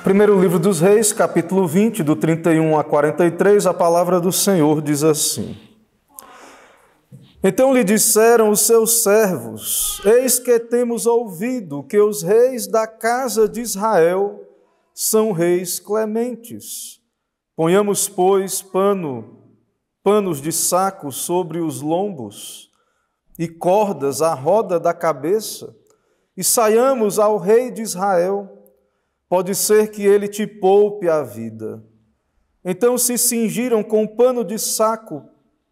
Primeiro livro dos Reis, capítulo 20, do 31 a 43, a palavra do Senhor diz assim: Então lhe disseram os seus servos: Eis que temos ouvido que os reis da casa de Israel são reis clementes. Ponhamos, pois, panos de saco sobre os lombos e cordas à roda da cabeça, e saiamos ao rei de Israel. Pode ser que ele te poupe a vida. Então se cingiram com pano de saco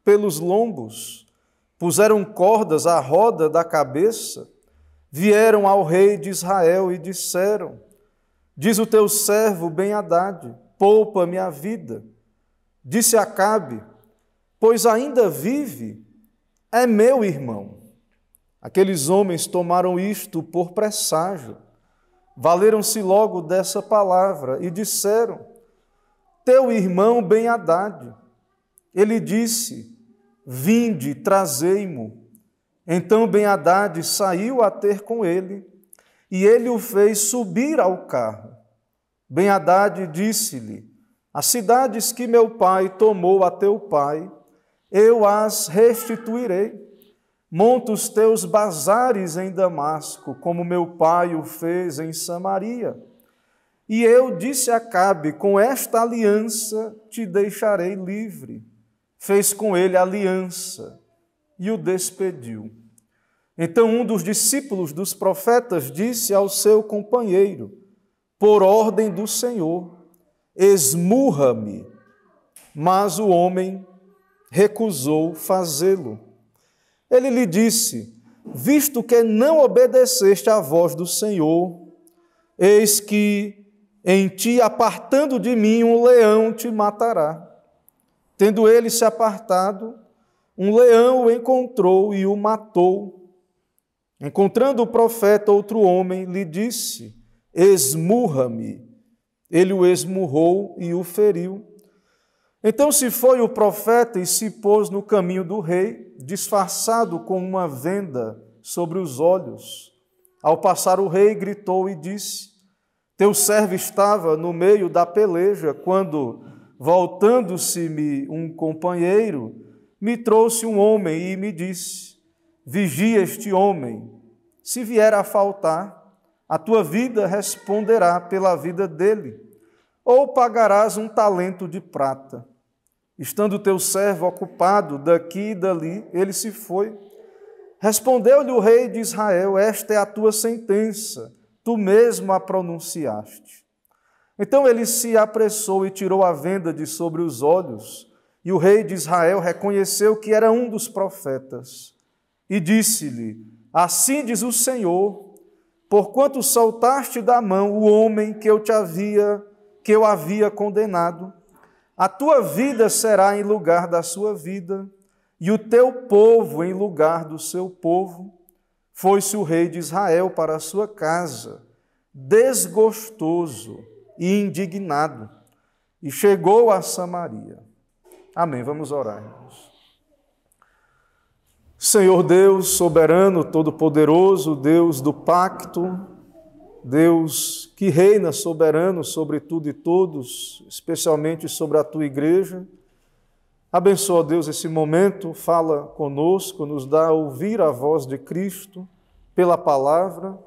pelos lombos, puseram cordas à roda da cabeça, vieram ao rei de Israel e disseram: Diz o teu servo Ben-Hadad, poupa-me a vida. Disse Acabe: Pois ainda vive, é meu irmão. Aqueles homens tomaram isto por presságio. Valeram-se logo dessa palavra e disseram: Teu irmão Ben-Hadad. Ele disse: Vinde, trazei-mo. Então Ben-Hadad saiu a ter com ele, e ele o fez subir ao carro. Ben-Hadad disse-lhe: As cidades que meu pai tomou a teu pai, eu as restituirei. Monta os teus bazares em Damasco, como meu pai o fez em Samaria. E eu disse a Acabe: Com esta aliança te deixarei livre. Fez com ele aliança e o despediu. Então um dos discípulos dos profetas disse ao seu companheiro, por ordem do Senhor: Esmurra-me. Mas o homem recusou fazê-lo. Ele lhe disse: Visto que não obedeceste à voz do Senhor, eis que em ti, apartando de mim, um leão te matará. Tendo ele se apartado, um leão o encontrou e o matou. Encontrando o profeta, outro homem lhe disse: Esmurra-me. Ele o esmurrou e o feriu. Então se foi o profeta e se pôs no caminho do rei, disfarçado com uma venda sobre os olhos. Ao passar o rei, gritou e disse: Teu servo estava no meio da peleja, quando, voltando-se-me um companheiro, me trouxe um homem e me disse: Vigia este homem, se vier a faltar, a tua vida responderá pela vida dele, ou pagarás um talento de prata. Estando teu servo ocupado daqui e dali, ele se foi. Respondeu-lhe o rei de Israel: Esta é a tua sentença, tu mesmo a pronunciaste. Então ele se apressou e tirou a venda de sobre os olhos, e o rei de Israel reconheceu que era um dos profetas. E disse-lhe: Assim diz o Senhor, porquanto soltaste da mão o homem que eu havia condenado, a tua vida será em lugar da sua vida, e o teu povo em lugar do seu povo. Foi-se o rei de Israel para a sua casa, desgostoso e indignado, e chegou a Samaria. Amém. Vamos orar, irmãos. Senhor Deus, soberano, todo-poderoso, Deus do pacto, Deus que reina soberano sobre tudo e todos, especialmente sobre a tua igreja, abençoa, Deus, esse momento, fala conosco, nos dá a ouvir a voz de Cristo pela palavra.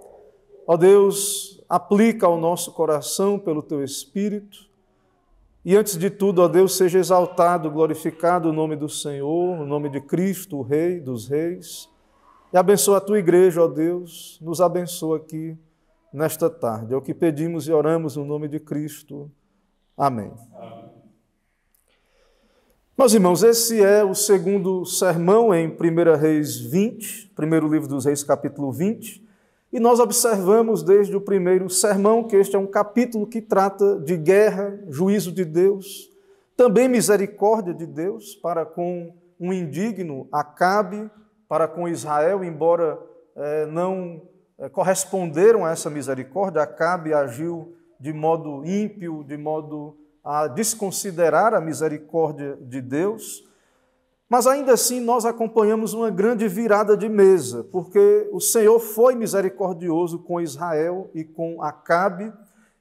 Ó Deus, aplica ao nosso coração pelo teu Espírito. E antes de tudo, ó Deus, seja exaltado, glorificado o nome do Senhor, o nome de Cristo, o Rei dos Reis. E abençoa a tua igreja, ó Deus, nos abençoa aqui nesta tarde. É o que pedimos e oramos no nome de Cristo. Amém. Amém. Meus irmãos, esse é o segundo sermão em 1 Reis 20, primeiro livro dos Reis, capítulo 20, e nós observamos desde o primeiro sermão que este é um capítulo que trata de guerra, juízo de Deus, também misericórdia de Deus para com um indigno Acabe, para com Israel, embora não corresponderam a essa misericórdia. Acabe agiu de modo ímpio, de modo a desconsiderar a misericórdia de Deus, mas ainda assim nós acompanhamos uma grande virada de mesa, porque o Senhor foi misericordioso com Israel e com Acabe,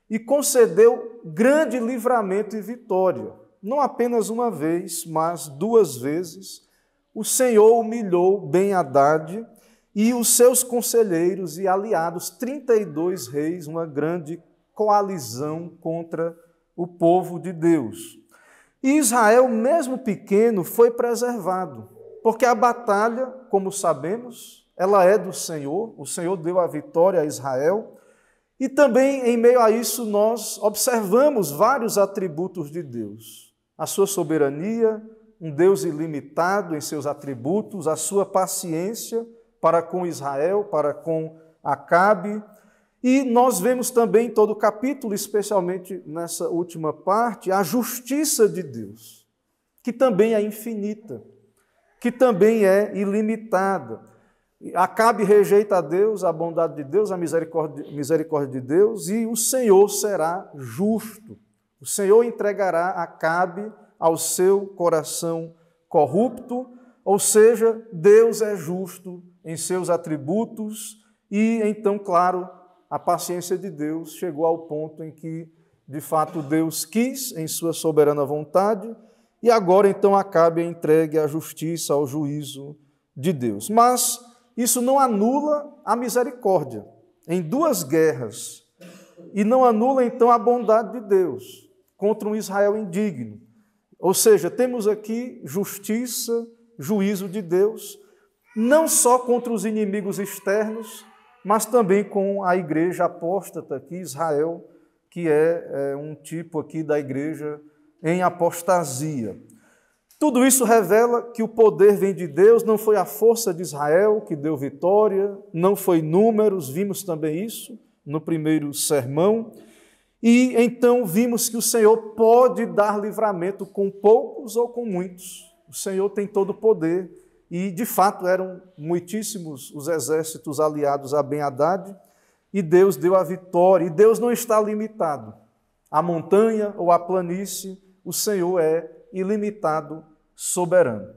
e concedeu grande livramento e vitória. Não apenas uma vez, mas 2 vezes, o Senhor humilhou Ben-Hadad e os seus conselheiros e aliados, 32 reis, uma grande coalizão contra o povo de Deus. E Israel, mesmo pequeno, foi preservado, porque a batalha, como sabemos, ela é do Senhor, o Senhor deu a vitória a Israel, e também em meio a isso nós observamos vários atributos de Deus. A sua soberania, um Deus ilimitado em seus atributos, a sua paciência para com Israel, para com Acabe, e nós vemos também em todo o capítulo, especialmente nessa última parte, a justiça de Deus, que também é infinita, que também é ilimitada. Acabe rejeita a Deus, a bondade de Deus, a misericórdia de Deus, e o Senhor será justo. O Senhor entregará Acabe ao seu coração corrupto, ou seja, Deus é justo em seus atributos, e então, claro, a paciência de Deus chegou ao ponto em que, de fato, Deus quis em sua soberana vontade, e agora, então, Acabe é entregue à justiça, ao juízo de Deus. Mas isso não anula a misericórdia em 2 guerras, e não anula, então, a bondade de Deus contra um Israel indigno. Ou seja, temos aqui justiça, juízo de Deus, não só contra os inimigos externos, mas também com a igreja apóstata aqui, Israel, que é um tipo aqui da igreja em apostasia. Tudo isso revela que o poder vem de Deus, não foi a força de Israel que deu vitória, não foi números, vimos também isso no primeiro sermão, e então vimos que o Senhor pode dar livramento com poucos ou com muitos. O Senhor tem todo o poder, e de fato eram muitíssimos os exércitos aliados a Ben-Hadad, e Deus deu a vitória, e Deus não está limitado à montanha ou à planície, o Senhor é ilimitado, soberano.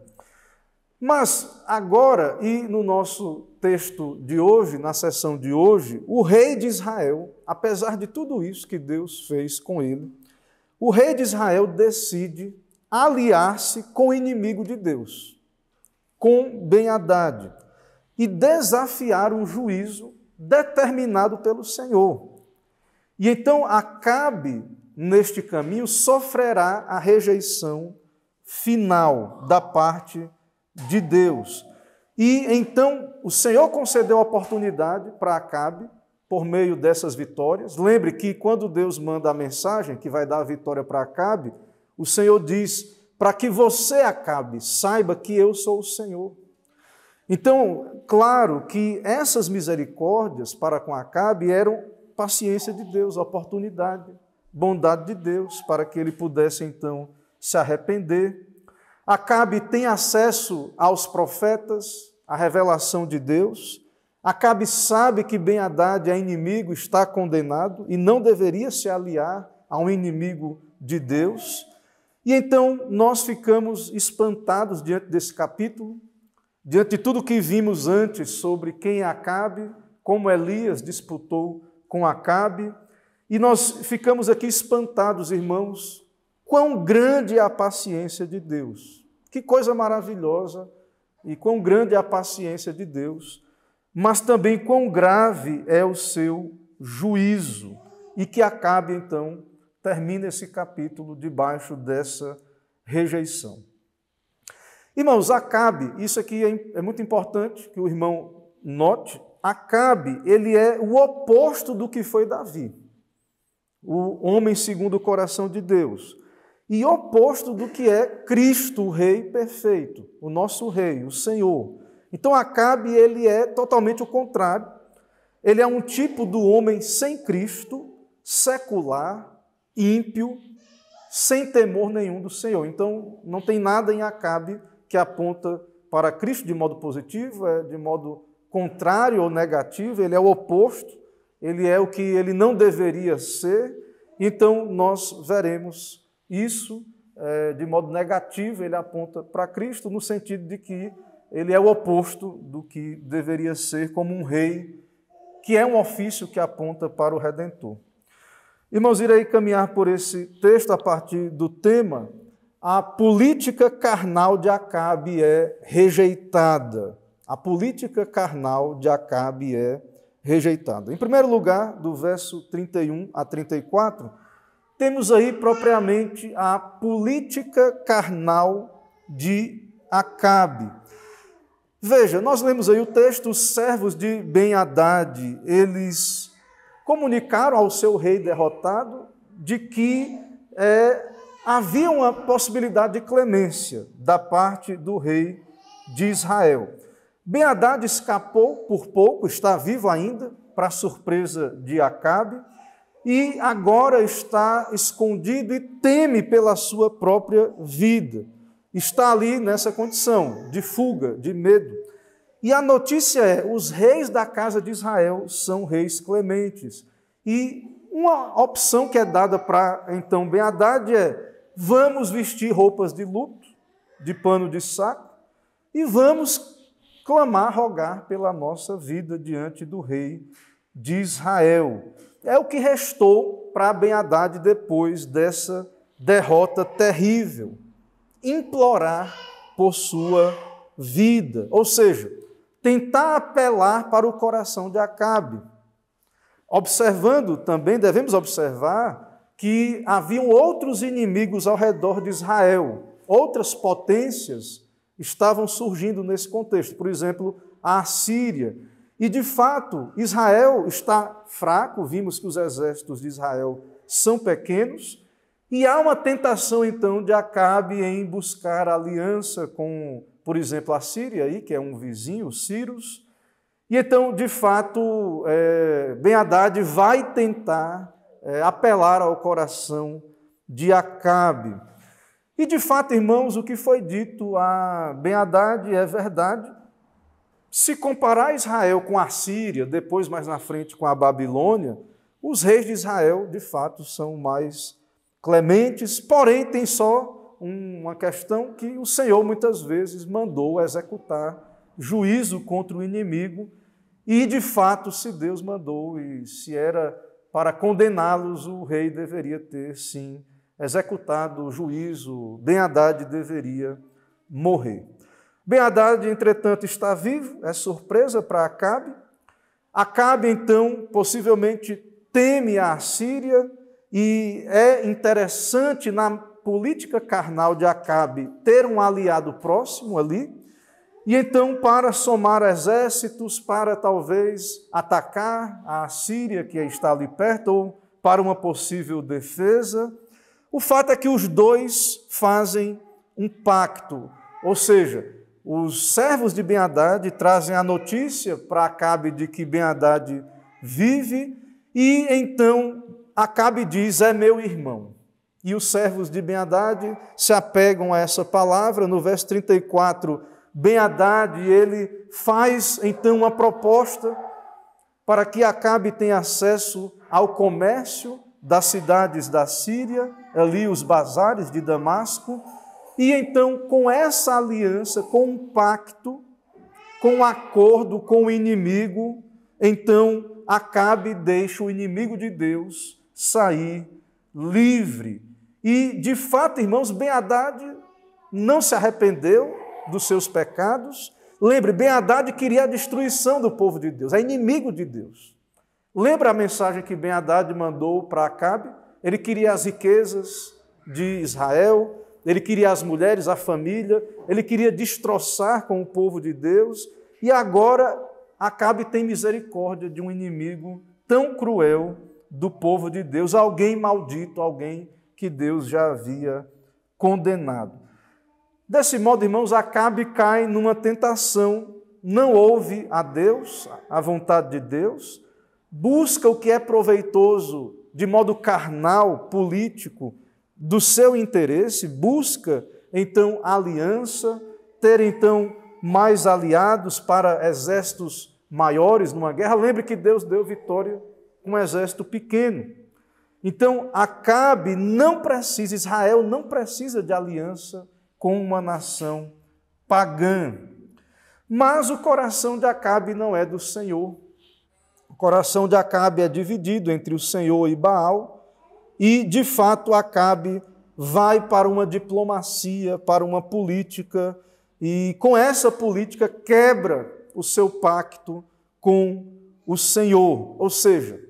Mas agora, e no nosso texto de hoje, na sessão de hoje, o rei de Israel, apesar de tudo isso que Deus fez com ele, o rei de Israel decide aliar-se com o inimigo de Deus, com Ben-Hadad, e desafiar um juízo determinado pelo Senhor. E então Acabe, neste caminho, sofrerá a rejeição final da parte de Deus. E então o Senhor concedeu a oportunidade para Acabe, por meio dessas vitórias. Lembre que quando Deus manda a mensagem que vai dar a vitória para Acabe, o Senhor diz, para que você, Acabe, saiba que eu sou o Senhor. Então, claro que essas misericórdias para com Acabe eram paciência de Deus, oportunidade, bondade de Deus, para que ele pudesse então se arrepender. Acabe tem acesso aos profetas, à revelação de Deus. Acabe sabe que Ben-Hadad é inimigo, está condenado e não deveria se aliar a um inimigo de Deus. E então nós ficamos espantados diante desse capítulo, diante de tudo que vimos antes sobre quem é Acabe, como Elias disputou com Acabe, e nós ficamos aqui espantados, irmãos, quão grande é a paciência de Deus. Que coisa maravilhosa e quão grande é a paciência de Deus, mas também quão grave é o seu juízo, e que Acabe, então, termina esse capítulo debaixo dessa rejeição. Irmãos, Acabe, isso aqui é muito importante que o irmão note, Acabe, ele é o oposto do que foi Davi, o homem segundo o coração de Deus, e oposto do que é Cristo, o Rei perfeito, o nosso Rei, o Senhor. Então, Acabe, ele é totalmente o contrário, ele é um tipo do homem sem Cristo, secular, ímpio, sem temor nenhum do Senhor. Então, não tem nada em Acabe que aponta para Cristo de modo positivo, de modo contrário ou negativo, ele é o oposto, ele é o que ele não deveria ser. Então, nós veremos isso de modo negativo, ele aponta para Cristo no sentido de que ele é o oposto do que deveria ser como um rei, que é um ofício que aponta para o Redentor. Irmãos, irei caminhar por esse texto a partir do tema: a política carnal de Acabe é rejeitada. A política carnal de Acabe é rejeitada. Em primeiro lugar, do verso 31 a 34, temos aí propriamente a política carnal de Acabe. Veja, nós lemos aí o texto: os servos de Ben-Hadad, eles comunicaram ao seu rei derrotado de que havia uma possibilidade de clemência da parte do rei de Israel. Ben-Hadad escapou por pouco, está vivo ainda, para surpresa de Acabe, e agora está escondido e teme pela sua própria vida. Está ali nessa condição de fuga, de medo. E a notícia é: os reis da casa de Israel são reis clementes. E uma opção que é dada para, então, Ben-Hadad é: vamos vestir roupas de luto, de pano de saco, e vamos clamar, rogar pela nossa vida diante do rei de Israel. É o que restou para Ben-Hadad depois dessa derrota terrível: implorar por sua vida, ou seja, tentar apelar para o coração de Acabe. Observando também, devemos observar que haviam outros inimigos ao redor de Israel, outras potências estavam surgindo nesse contexto, por exemplo, a Assíria. E, de fato, Israel está fraco, vimos que os exércitos de Israel são pequenos, e há uma tentação, então, de Acabe em buscar aliança com, por exemplo, a Síria, aí, que é um vizinho, Círios. E então, de fato, Ben-Hadad vai tentar apelar ao coração de Acabe. E, de fato, irmãos, o que foi dito a Ben-Hadad é verdade. Se comparar Israel com a Síria, depois, mais na frente, com a Babilônia, os reis de Israel, de fato, são mais clementes, porém tem só uma questão: que o Senhor muitas vezes mandou executar juízo contra o inimigo, e de fato, se Deus mandou e se era para condená-los, o rei deveria ter, sim, executado o juízo. Ben-Hadad deveria morrer. Ben-Hadad, entretanto, está vivo, é surpresa para Acabe. Acabe, então, possivelmente teme a Síria. E é interessante, na política carnal de Acabe, ter um aliado próximo ali. E então, para somar exércitos, para talvez atacar a Síria, que está ali perto, ou para uma possível defesa, o fato é que os dois fazem um pacto. Ou seja, os servos de Ben-Hadad trazem a notícia para Acabe de que Ben-Hadad vive, e então Acabe diz: é meu irmão. E os servos de Ben-Hadad se apegam a essa palavra. No verso 34, Ben-Hadad, ele faz então uma proposta para que Acabe tenha acesso ao comércio das cidades da Síria, ali os bazares de Damasco. E então, com essa aliança, com um pacto, com um acordo com o inimigo, então Acabe deixa o inimigo de Deus sair livre. E, de fato, irmãos, Ben-Hadad não se arrependeu dos seus pecados. Lembre, Ben-Hadad queria a destruição do povo de Deus, é inimigo de Deus. Lembra a mensagem que Ben-Hadad mandou para Acabe? Ele queria as riquezas de Israel, ele queria as mulheres, a família, ele queria destroçar com o povo de Deus. E agora Acabe tem misericórdia de um inimigo tão cruel do povo de Deus, alguém maldito, alguém que Deus já havia condenado. Desse modo, irmãos, Acabe cai numa tentação, não ouve a Deus, a vontade de Deus, busca o que é proveitoso de modo carnal, político, do seu interesse, busca então aliança, ter então mais aliados para exércitos maiores numa guerra. Lembre que Deus deu vitória com um exército pequeno. Então, Acabe não precisa, Israel não precisa de aliança com uma nação pagã. Mas o coração de Acabe não é do Senhor. O coração de Acabe é dividido entre o Senhor e Baal. e, de fato, Acabe vai para uma diplomacia, para uma política, e com essa política quebra o seu pacto com o Senhor, ou seja,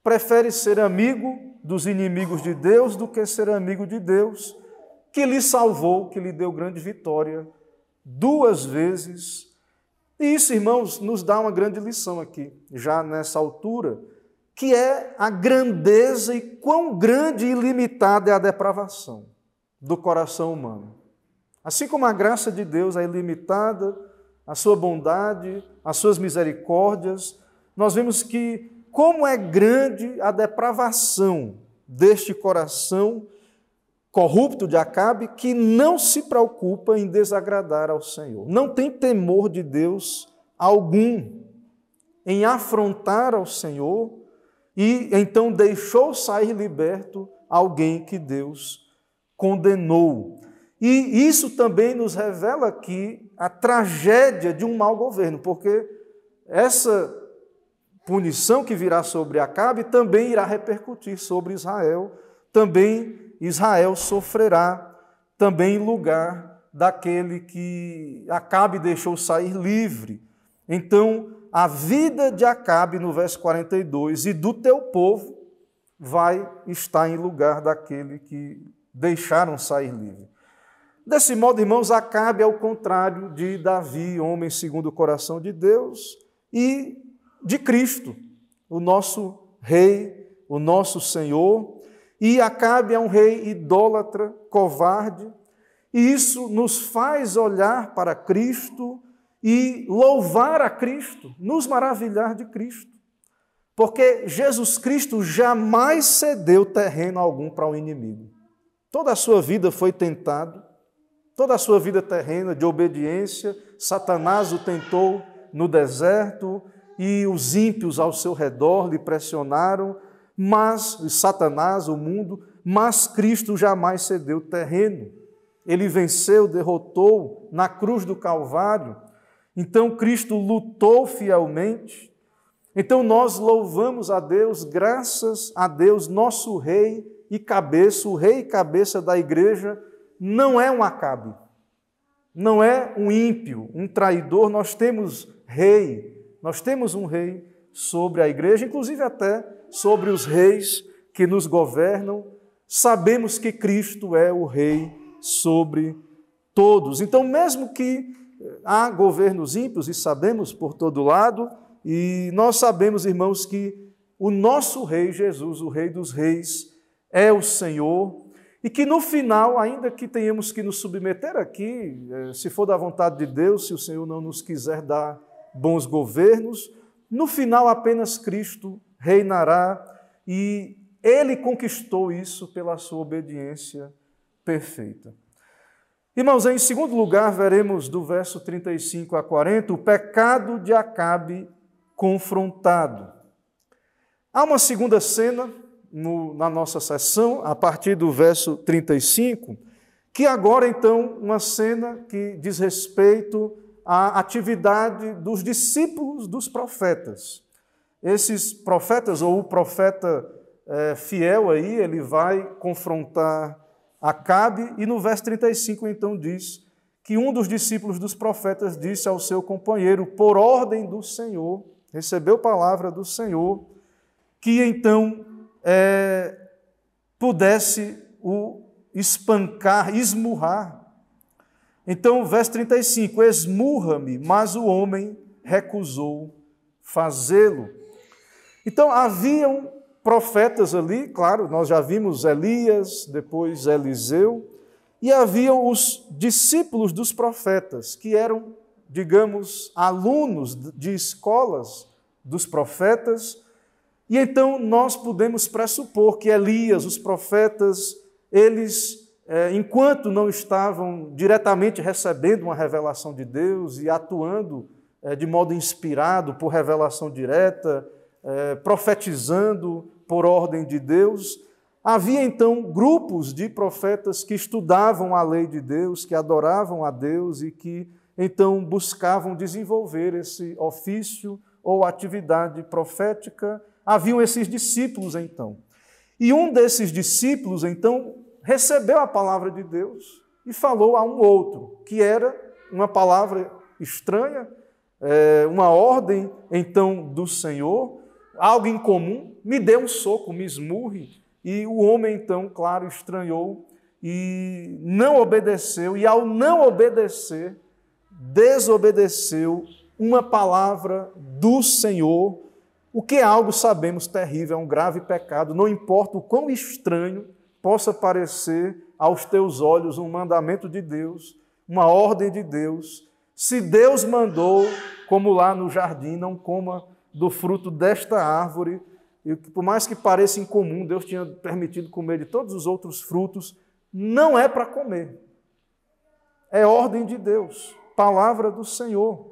prefere ser amigo dos inimigos de Deus do que ser amigo de Deus, que lhe salvou, que lhe deu grande vitória 2 vezes. E isso, irmãos, nos dá uma grande lição aqui, já nessa altura, que é a grandeza e quão grande e ilimitada é a depravação do coração humano. Assim como a graça de Deus é ilimitada, a sua bondade, as suas misericórdias, nós vemos que como é grande a depravação deste coração corrupto de Acabe, que não se preocupa em desagradar ao Senhor. Não tem temor de Deus algum em afrontar ao Senhor, e então deixou sair liberto alguém que Deus condenou. E isso também nos revela aqui a tragédia de um mau governo, porque essa punição que virá sobre Acabe também irá repercutir sobre Israel, também Israel sofrerá, também em lugar daquele que Acabe deixou sair livre. Então, a vida de Acabe, no verso 42, e do teu povo, vai estar em lugar daquele que deixaram sair livre. Desse modo, irmãos, Acabe é o contrário de Davi, homem segundo o coração de Deus, e de Cristo, o nosso Rei, o nosso Senhor. E Acabe é um rei idólatra, covarde, e isso nos faz olhar para Cristo e louvar a Cristo, nos maravilhar de Cristo. Porque Jesus Cristo jamais cedeu terreno algum para o inimigo. Toda a sua vida foi tentado, toda a sua vida terrena de obediência, Satanás o tentou no deserto e os ímpios ao seu redor lhe pressionaram, mas Satanás, o mundo, mas Cristo jamais cedeu terreno. Ele venceu, derrotou na cruz do Calvário. Então Cristo lutou fielmente. Então nós louvamos a Deus, graças a Deus, nosso Rei e cabeça, o Rei e cabeça da igreja, não é um Acabe, não é um ímpio, um traidor. Nós temos Rei, nós temos um Rei sobre a igreja, inclusive até sobre os reis que nos governam. Sabemos que Cristo é o Rei sobre todos. Então, mesmo que há governos ímpios, e sabemos por todo lado, e nós sabemos, irmãos, que o nosso Rei Jesus, o Rei dos Reis, é o Senhor, e que no final, ainda que tenhamos que nos submeter aqui, se for da vontade de Deus, se o Senhor não nos quiser dar bons governos, no final apenas Cristo reinará, e Ele conquistou isso pela sua obediência perfeita. Irmãos, em segundo lugar, veremos do verso 35 a 40, o pecado de Acabe confrontado. Há uma segunda cena na nossa sessão, a partir do verso 35, que agora, então, uma cena que diz respeito à atividade dos discípulos dos profetas. Esses profetas, ou o profeta fiel aí, ele vai confrontar Acabe, e no verso 35, então, diz que um dos discípulos dos profetas disse ao seu companheiro, por ordem do Senhor, recebeu palavra do Senhor, que então pudesse o espancar, esmurrar. Então, verso 35, esmurra-me, mas o homem recusou fazê-lo. Então, haviam profetas ali, claro, nós já vimos Elias, depois Eliseu, e haviam os discípulos dos profetas, que eram, digamos, alunos de escolas dos profetas, e então nós podemos pressupor que Elias, os profetas, eles, enquanto não estavam diretamente recebendo uma revelação de Deus e atuando de modo inspirado por revelação direta, profetizando por ordem de Deus, havia então grupos de profetas que estudavam a lei de Deus, que adoravam a Deus e que então buscavam desenvolver esse ofício ou atividade profética. Haviam esses discípulos então. E um desses discípulos, então, recebeu a palavra de Deus e falou a um outro, que era uma palavra estranha, uma ordem, então, do Senhor, algo incomum, me dê um soco, me esmurre. E o homem, então, claro, estranhou e não obedeceu, e ao não obedecer, desobedeceu uma palavra do Senhor, o que é algo, sabemos, terrível, é um grave pecado, não importa o quão estranho possa parecer aos teus olhos um mandamento de Deus, uma ordem de Deus. Se Deus mandou, como lá no jardim, não coma do fruto desta árvore, e por mais que pareça incomum, Deus tinha permitido comer de todos os outros frutos, não é para comer. É ordem de Deus, palavra do Senhor.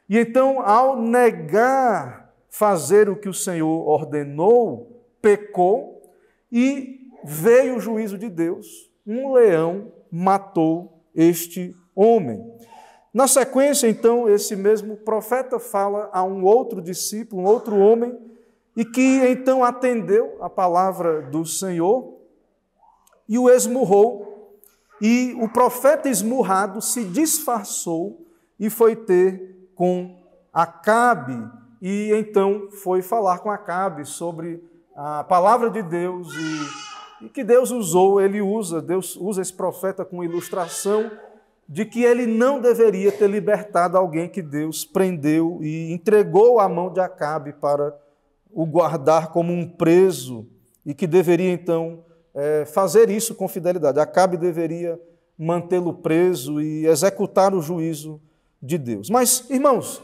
E então, ao negar fazer o que o Senhor ordenou, pecou e veio o juízo de Deus. Um leão matou este homem. Na sequência, então, esse mesmo profeta fala a um outro discípulo, um outro homem, e que então atendeu a palavra do Senhor e o esmurrou. E o profeta esmurrado se disfarçou e foi ter com Acabe, e então foi falar com Acabe sobre a palavra de Deus e que Deus usou, Deus usa esse profeta com ilustração de que ele não deveria ter libertado alguém que Deus prendeu e entregou à mão de Acabe para o guardar como um preso e que deveria então fazer isso com fidelidade. Acabe deveria mantê-lo preso e executar o juízo de Deus. Mas, irmãos,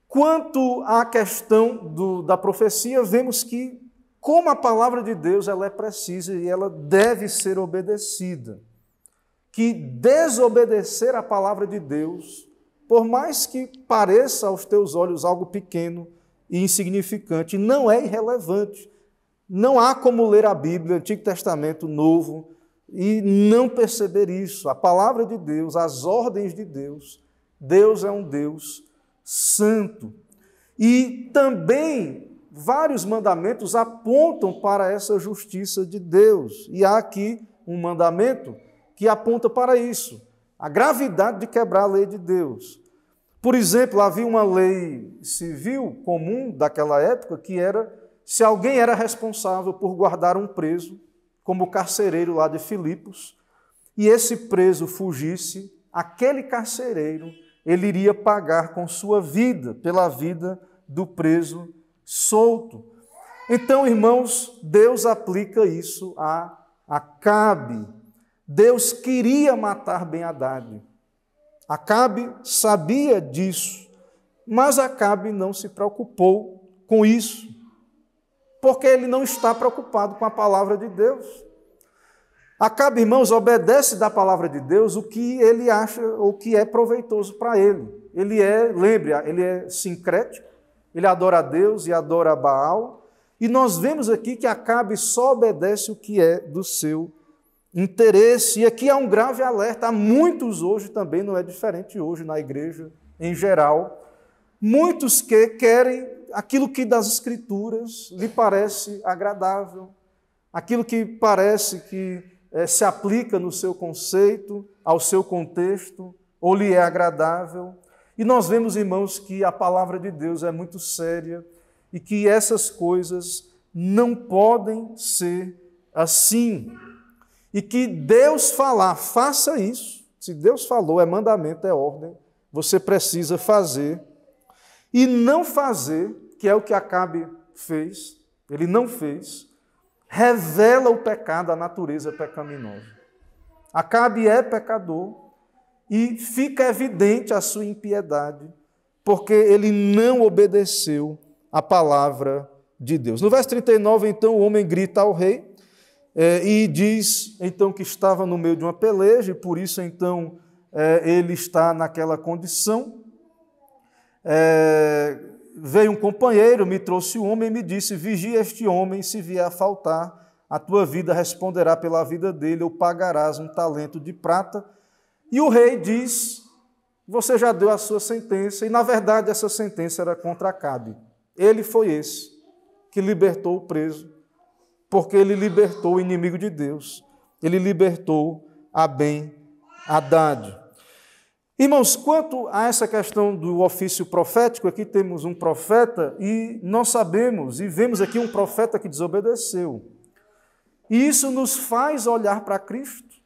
quanto à questão da profecia, vemos que, como a palavra de Deus ela é precisa e ela deve ser obedecida, que desobedecer a palavra de Deus, por mais que pareça aos teus olhos algo pequeno e insignificante, não é irrelevante. Não há como ler a Bíblia, Antigo Testamento, Novo, e não perceber isso. A palavra de Deus, as ordens de Deus, Deus é um Deus santo. E também vários mandamentos apontam para essa justiça de Deus. E há aqui um mandamento que aponta para isso, a gravidade de quebrar a lei de Deus. Por exemplo, havia uma lei civil comum daquela época que era, se alguém era responsável por guardar um preso, como o carcereiro lá de Filipos, e esse preso fugisse, aquele carcereiro, ele iria pagar com sua vida, pela vida do preso solto. Então, irmãos, Deus aplica isso a Acabe. Deus queria matar Ben-Hadad. Acabe sabia disso, mas Acabe não se preocupou com isso, porque ele não está preocupado com a palavra de Deus. Acabe, irmãos, obedece da palavra de Deus o que ele acha ou que é proveitoso para ele. Ele é sincrético, ele adora a Deus e adora a Baal, e nós vemos aqui que Acabe só obedece o que é do seu interesse. E aqui há um grave alerta, há muitos hoje também, não é diferente hoje na igreja em geral, muitos que querem aquilo que das Escrituras lhe parece agradável, aquilo que parece que se aplica no seu conceito, ao seu contexto, ou lhe é agradável. E nós vemos, irmãos, que a palavra de Deus é muito séria e que essas coisas não podem ser assim. E que Deus falar, faça isso. Se Deus falou, é mandamento, é ordem, você precisa fazer. E não fazer, que é o que Acabe fez, ele não fez, revela o pecado, a natureza pecaminosa. Acabe é pecador e fica evidente a sua impiedade, porque ele não obedeceu a palavra de Deus. No verso 39, então, o homem grita ao rei e diz, então, que estava no meio de uma peleja e por isso, então, ele está naquela condição. Veio um companheiro, me trouxe o homem e me disse, vigia este homem, se vier a faltar, a tua vida responderá pela vida dele, ou pagarás um talento de prata. E o rei diz, você já deu a sua sentença, e na verdade essa sentença era contra Acabe. Ele foi esse que libertou o preso, porque ele libertou o inimigo de Deus, ele libertou a Ben-Hadad. Irmãos, quanto a essa questão do ofício profético, aqui temos um profeta e nós sabemos e vemos aqui um profeta que desobedeceu. E isso nos faz olhar para Cristo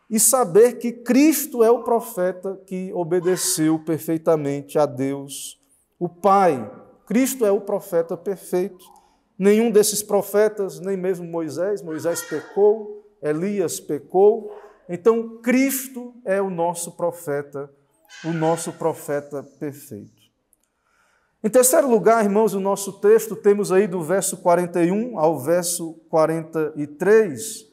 e saber que Cristo é o profeta que obedeceu perfeitamente a Deus, o Pai. Cristo é o profeta perfeito. Nenhum desses profetas, nem mesmo Moisés pecou, Elias pecou. Então, Cristo é o nosso profeta perfeito. Em terceiro lugar, irmãos, o nosso texto, temos aí do verso 41 ao verso 43,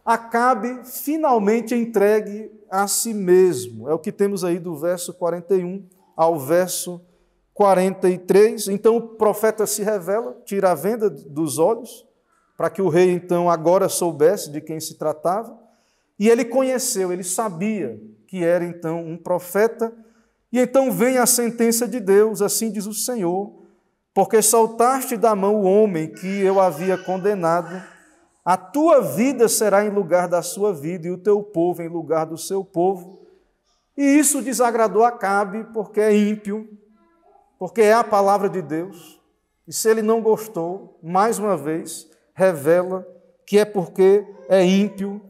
Acabe finalmente entregue a si mesmo. É o que temos aí do verso 41 ao verso 43. Então, o profeta se revela, tira a venda dos olhos, para que o rei, então, agora soubesse de quem se tratava. E ele conheceu, ele sabia que era então um profeta, e então vem a sentença de Deus, assim diz o Senhor, porque soltaste da mão o homem que eu havia condenado, a tua vida será em lugar da sua vida, e o teu povo em lugar do seu povo. E isso desagradou Acabe, porque é ímpio, porque é a palavra de Deus, e se ele não gostou, mais uma vez, revela que é porque é ímpio.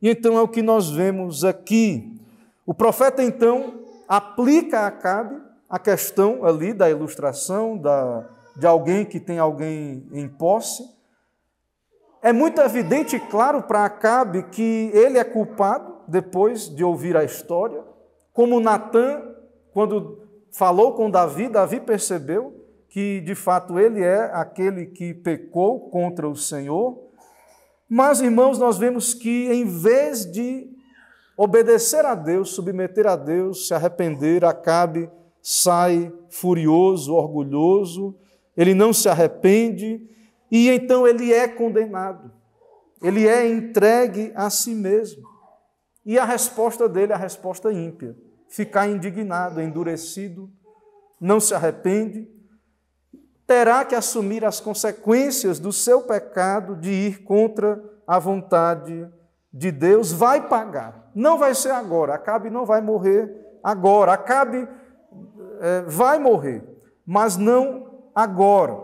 E então é o que nós vemos aqui. O profeta, então, aplica a Acabe a questão ali da ilustração de alguém que tem alguém em posse. É muito evidente e claro para Acabe que ele é culpado depois de ouvir a história. Como Natã, quando falou com Davi, Davi percebeu que, de fato, ele é aquele que pecou contra o Senhor. Mas, irmãos, nós vemos que, em vez de obedecer a Deus, submeter a Deus, se arrepender, Acabe sai furioso, orgulhoso, ele não se arrepende, e então ele é condenado, ele é entregue a si mesmo. E a resposta dele é a resposta ímpia, ficar indignado, endurecido, não se arrepende, terá que assumir as consequências do seu pecado de ir contra a vontade de Deus, vai pagar. Não vai ser agora, Acabe não vai morrer agora, Acabe vai morrer, mas não agora.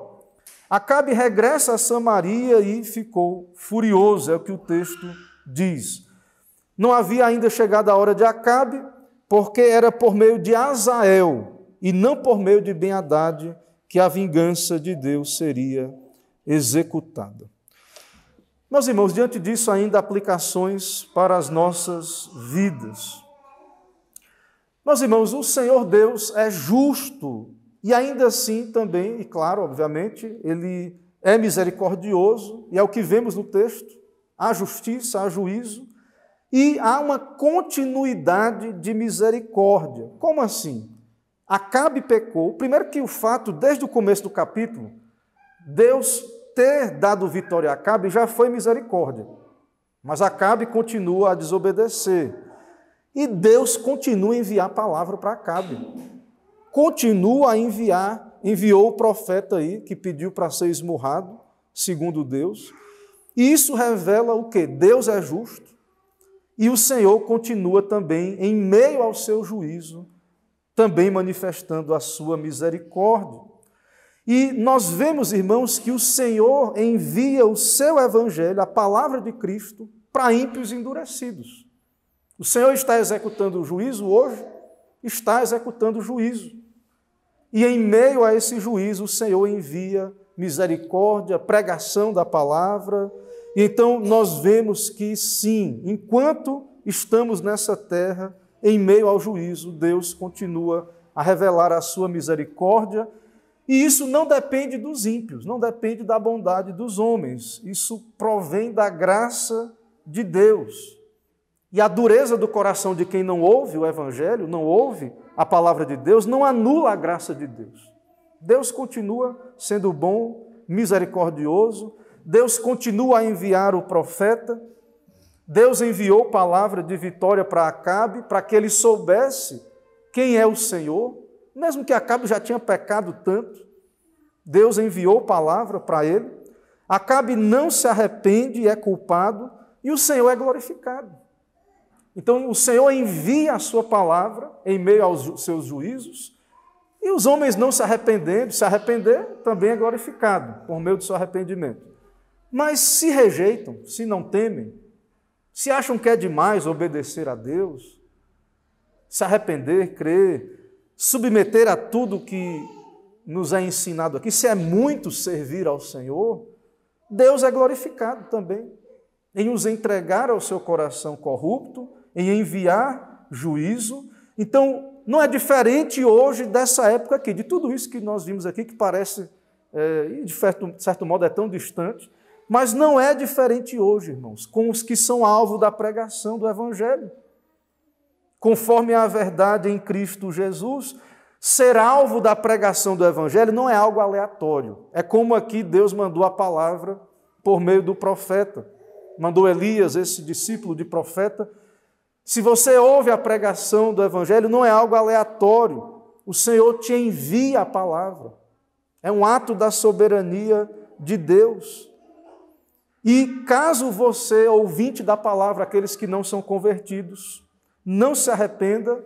Acabe regressa a Samaria e ficou furioso, é o que o texto diz. Não havia ainda chegado a hora de Acabe, porque era por meio de Azael e não por meio de Ben-Hadad que a vingança de Deus seria executada. Meus irmãos, diante disso ainda aplicações para as nossas vidas. Meus irmãos, o Senhor Deus é justo e ainda assim também, e claro, obviamente, Ele é misericordioso e é o que vemos no texto, há justiça, há juízo e há uma continuidade de misericórdia. Como assim? Acabe pecou, primeiro que o fato, desde o começo do capítulo, Deus ter dado vitória a Acabe já foi misericórdia, mas Acabe continua a desobedecer, e Deus continua a enviar a palavra para Acabe, continua a enviou o profeta aí, que pediu para ser esmurrado, segundo Deus, e isso revela o quê? Deus é justo, e o Senhor continua também, em meio ao seu juízo, também manifestando a sua misericórdia. E nós vemos, irmãos, que o Senhor envia o seu evangelho, a palavra de Cristo, para ímpios endurecidos. O Senhor está executando o juízo hoje, está executando o juízo. E em meio a esse juízo, o Senhor envia misericórdia, pregação da palavra. E então nós vemos que sim, enquanto estamos nessa terra, em meio ao juízo, Deus continua a revelar a sua misericórdia, e isso não depende dos ímpios, não depende da bondade dos homens, isso provém da graça de Deus. E a dureza do coração de quem não ouve o Evangelho, não ouve a palavra de Deus, não anula a graça de Deus. Deus continua sendo bom, misericordioso, Deus continua a enviar o profeta, Deus enviou palavra de vitória para Acabe, para que ele soubesse quem é o Senhor, mesmo que Acabe já tinha pecado tanto, Deus enviou palavra para ele. Acabe não se arrepende e é culpado, e o Senhor é glorificado. Então o Senhor envia a sua palavra em meio aos seus juízos, e os homens não se arrependendo, se arrepender também é glorificado, por meio do seu arrependimento. Mas se rejeitam, se não temem, se acham que é demais obedecer a Deus, se arrepender, crer, submeter a tudo que nos é ensinado aqui, se é muito servir ao Senhor, Deus é glorificado também, em os entregar ao seu coração corrupto, em enviar juízo. Então, não é diferente hoje dessa época aqui, de tudo isso que nós vimos aqui, que parece, de certo modo, é tão distante, mas não é diferente hoje, irmãos, com os que são alvo da pregação do Evangelho. Conforme a verdade em Cristo Jesus, ser alvo da pregação do Evangelho não é algo aleatório. É como aqui Deus mandou a palavra por meio do profeta. Mandou Elias, esse discípulo de profeta. Se você ouve a pregação do Evangelho, não é algo aleatório. O Senhor te envia a palavra. É um ato da soberania de Deus. E caso você, ouvinte da palavra, aqueles que não são convertidos, não se arrependa,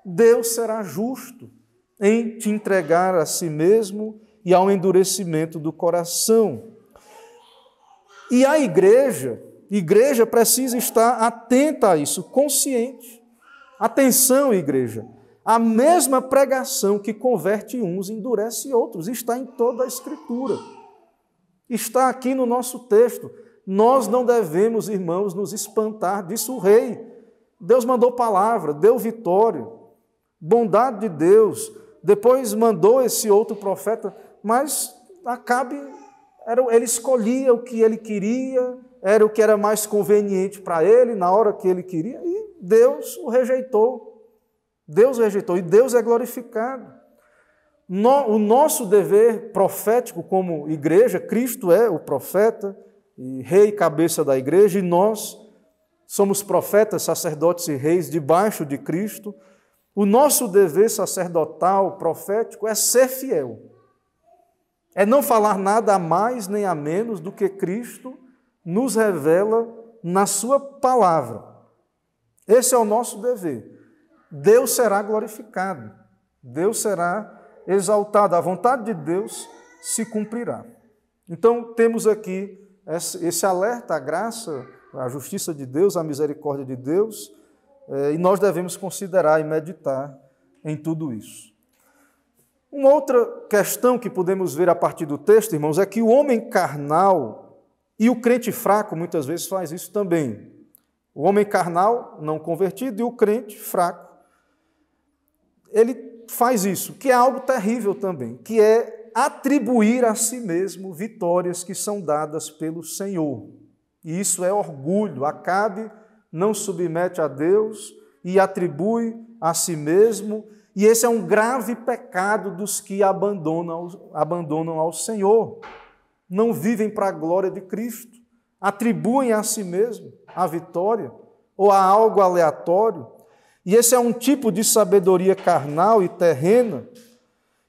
Deus será justo em te entregar a si mesmo e ao endurecimento do coração. E a igreja precisa estar atenta a isso, consciente. Atenção, igreja, a mesma pregação que converte uns, endurece outros, está em toda a Escritura. Está aqui no nosso texto. Nós não devemos, irmãos, nos espantar, disse o rei. Deus mandou palavra, deu vitória, bondade de Deus, depois mandou esse outro profeta, mas Acabe, ele escolhia o que ele queria, era o que era mais conveniente para ele, na hora que ele queria, e Deus o rejeitou. Deus o rejeitou, e Deus é glorificado. O nosso dever profético como igreja, Cristo é o profeta, e rei e cabeça da igreja, e nós somos profetas, sacerdotes e reis debaixo de Cristo. O nosso dever sacerdotal, profético, é ser fiel. É não falar nada a mais nem a menos do que Cristo nos revela na sua palavra. Esse é o nosso dever. Deus será glorificado, Deus será exaltado, a vontade de Deus se cumprirá. Então, temos aqui esse alerta, a graça, a justiça de Deus, a misericórdia de Deus, e nós devemos considerar e meditar em tudo isso. Uma outra questão que podemos ver a partir do texto, irmãos, é que o homem carnal, e o crente fraco muitas vezes faz isso também. O homem carnal, não convertido, e o crente fraco, ele faz isso, que é algo terrível também, que é atribuir a si mesmo vitórias que são dadas pelo Senhor. E isso é orgulho. Acabe não submete a Deus e atribui a si mesmo, e esse é um grave pecado dos que abandonam ao Senhor. Não vivem para a glória de Cristo, atribuem a si mesmo a vitória ou a algo aleatório. E esse é um tipo de sabedoria carnal e terrena.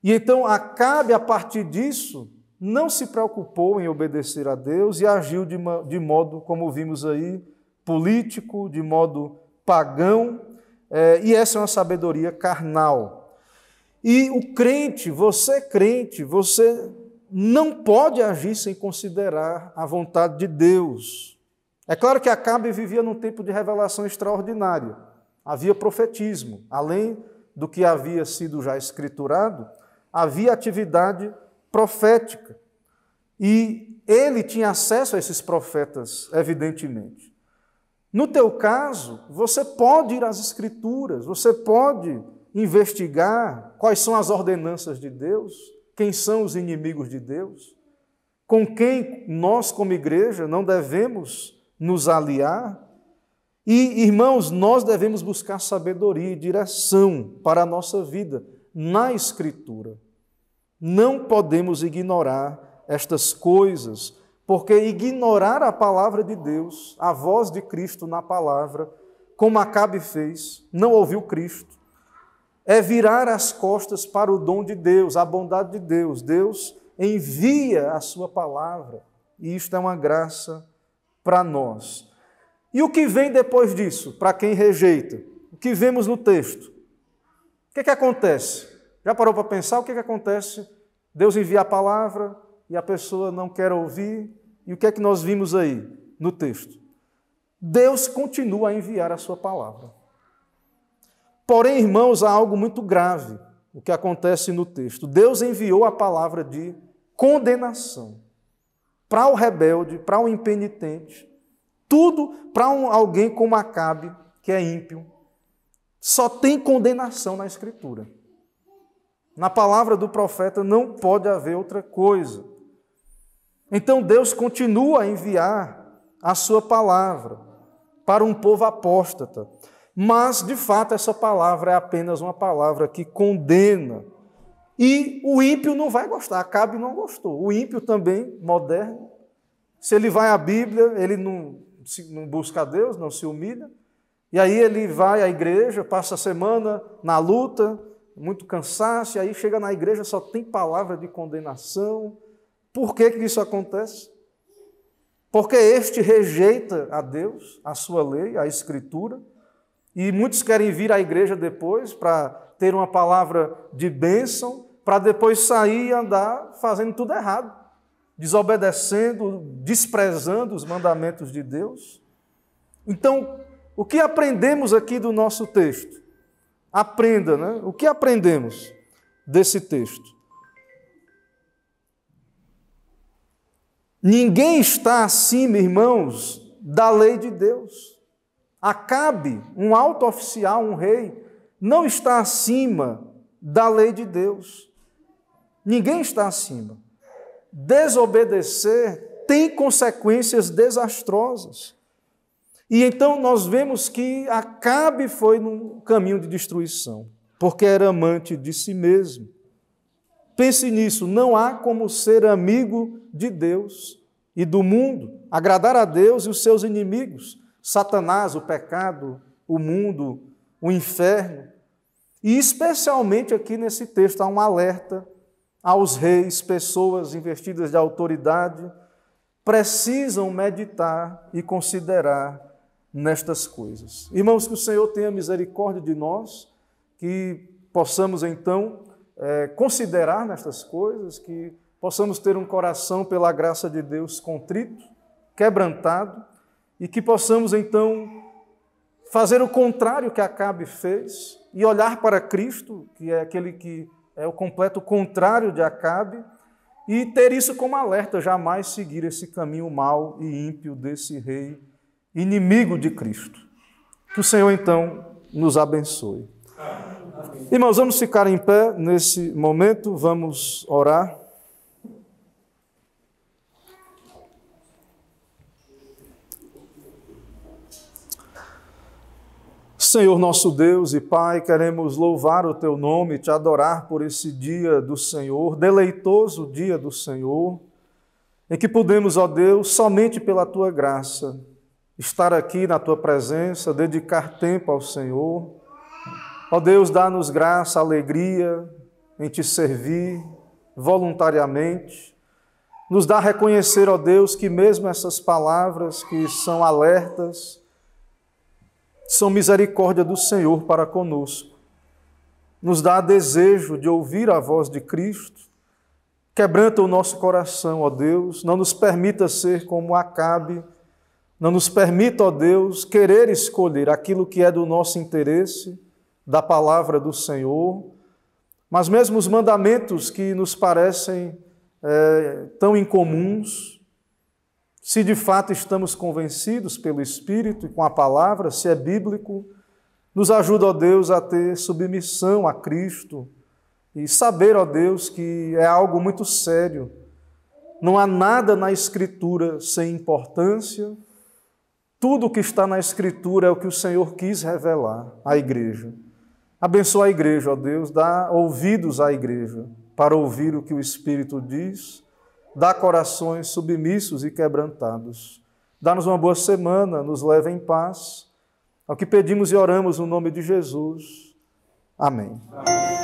E então Acabe, a partir disso, não se preocupou em obedecer a Deus e agiu de modo, como vimos aí, político, de modo pagão, e essa é uma sabedoria carnal. E o crente, você não pode agir sem considerar a vontade de Deus. É claro que Acabe vivia num tempo de revelação extraordinária. Havia profetismo, além do que havia sido já escriturado, havia atividade profética. E ele tinha acesso a esses profetas, evidentemente. No teu caso, você pode ir às Escrituras, você pode investigar quais são as ordenanças de Deus, quem são os inimigos de Deus, com quem nós, como igreja, não devemos nos aliar. E, irmãos, nós devemos buscar sabedoria e direção para a nossa vida na Escritura. Não podemos ignorar estas coisas, porque ignorar a palavra de Deus, a voz de Cristo na palavra, como Acabe fez, não ouviu Cristo, é virar as costas para o dom de Deus, a bondade de Deus. Deus envia a sua palavra e isto é uma graça para nós. E o que vem depois disso, para quem rejeita? O que vemos no texto? O que acontece? Já parou para pensar o que acontece? Deus envia a palavra e a pessoa não quer ouvir. E o que é que nós vimos aí no texto? Deus continua a enviar a sua palavra. Porém, irmãos, há algo muito grave, o que acontece no texto. Deus enviou a palavra de condenação para o rebelde, para o impenitente, tudo para alguém como Acabe, que é ímpio. Só tem condenação na Escritura. Na palavra do profeta não pode haver outra coisa. Então Deus continua a enviar a sua palavra para um povo apóstata. Mas, de fato, essa palavra é apenas uma palavra que condena. E o ímpio não vai gostar. Acabe não gostou. O ímpio também, moderno, se ele vai à Bíblia, ele não busca a Deus, não se humilha. E aí ele vai à igreja, passa a semana na luta, muito cansaço, e aí chega na igreja, só tem palavra de condenação. Por que isso acontece? Porque este rejeita a Deus, a sua lei, a Escritura, e muitos querem vir à igreja depois para ter uma palavra de bênção, para depois sair e andar fazendo tudo errado, desobedecendo, desprezando os mandamentos de Deus. Então, o que aprendemos aqui do nosso texto? Aprenda, né? O que aprendemos desse texto? Ninguém está acima, irmãos, da lei de Deus. Acabe, um alto oficial, um rei, não está acima da lei de Deus. Ninguém está acima. Desobedecer tem consequências desastrosas. E então nós vemos que Acabe foi num caminho de destruição, porque era amante de si mesmo. Pense nisso, não há como ser amigo de Deus e do mundo, agradar a Deus e os seus inimigos, Satanás, o pecado, o mundo, o inferno. E especialmente aqui nesse texto há um alerta aos reis, pessoas investidas de autoridade, precisam meditar e considerar nestas coisas. Irmãos, que o Senhor tenha misericórdia de nós, que possamos então considerar nestas coisas, que possamos ter um coração pela graça de Deus contrito, quebrantado, e que possamos então fazer o contrário que Acabe fez e olhar para Cristo, que é aquele que é o completo contrário de Acabe, e ter isso como alerta, jamais seguir esse caminho mau e ímpio desse rei, inimigo de Cristo. Que o Senhor então nos abençoe. Irmãos, vamos ficar em pé nesse momento, vamos orar. Senhor nosso Deus e Pai, queremos louvar o Teu nome, Te adorar por esse dia do Senhor, deleitoso dia do Senhor, em que podemos, ó Deus, somente pela Tua graça, estar aqui na Tua presença, dedicar tempo ao Senhor. Ó Deus, dá-nos graça, alegria em Te servir voluntariamente. Nos dá a reconhecer, ó Deus, que mesmo essas palavras que são alertas, são misericórdia do Senhor para conosco. Nos dá desejo de ouvir a voz de Cristo. Quebranta o nosso coração, ó Deus. Não nos permita ser como Acabe. Não nos permita, ó Deus, querer escolher aquilo que é do nosso interesse, da palavra do Senhor. Mas mesmo os mandamentos que nos parecem tão incomuns, se de fato estamos convencidos pelo Espírito e com a palavra, se é bíblico, nos ajuda, ó Deus, a ter submissão a Cristo e saber, ó Deus, que é algo muito sério. Não há nada na Escritura sem importância. Tudo o que está na Escritura é o que o Senhor quis revelar à igreja. Abençoa a igreja, ó Deus, dá ouvidos à igreja para ouvir o que o Espírito diz. Dá corações submissos e quebrantados. Dá-nos uma boa semana, nos leva em paz. Ao que pedimos e oramos no nome de Jesus. Amém. Amém.